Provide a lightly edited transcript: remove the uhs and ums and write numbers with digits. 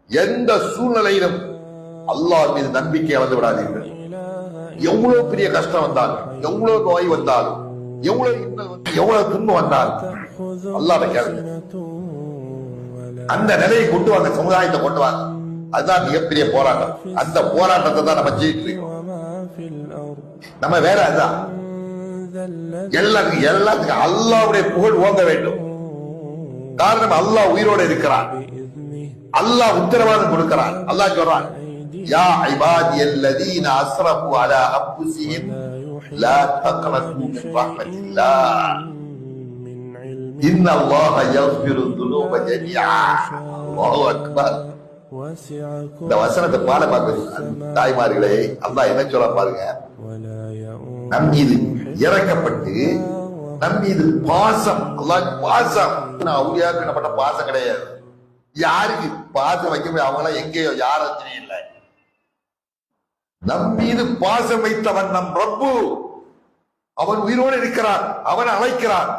எந்த சூழ்நிலையிலும் அல்லாஹ் மீது நம்பிக்கை இழந்து விடாதீர்கள். எவ்வளவு பெரிய கஷ்டம் வந்தாலும், எவ்வளவு நோய் வந்தாலும், எவ்வளவு இன்னல் எவ்வளவு துன்பம் வந்தாலும் அல்லாஹ்வை கேளுங்க. அந்த நிலையை கொண்டு வாங்க, சமுதாயத்தை கொண்டு வாங்க. அதுதான் மிகப்பெரிய போராட்டம். அந்த போராட்டத்தை தான் நம்ம ஜெயிக்கிறோம். நம்ம வேற அதுதான் எல்லாத்துக்கும் அல்லாஹ்வுடைய புகழ் ஓங்க வேண்டும். காரணம் அல்லாஹ் உயிரோடு இருக்கிறான். அல்லாஹ் உத்தரவாதம் கொடுக்கிறான். அல்லாஹ் சொல்றான், யா இபாதியல்லதீன அஸ்ரஃபு அலா அன்ஃபுஸிஹிம் லா தக்னது மின் ரஹ்மத்தில்லாஹ் இன்னல்லாஹ யக்ஃபிரு ذுனூப ஜமீஆ. அல்லாஹு அக்பர். இந்த வசனத்தை பாட பாருங்க தாய்மார்களே. அல்லாஹ் என்ன சொல்ல பாருங்க, நம் மீது இறக்கப்பட்டு நம் மீது பாசம். அல்லாஹ் பாசம் அவுலியாக்கப்பட்ட பாசம் கிடையாது. யாருக்கு பாசம் வைக்க முடியும்? அவங்க எல்லாம் எங்கேயோ யாரும் இல்லை. நம் மீது பாசம் வைத்தவன் நம் ரப்பு. அவன் உயிரோடு இருக்கிறான். அவன் அழைக்கிறான்.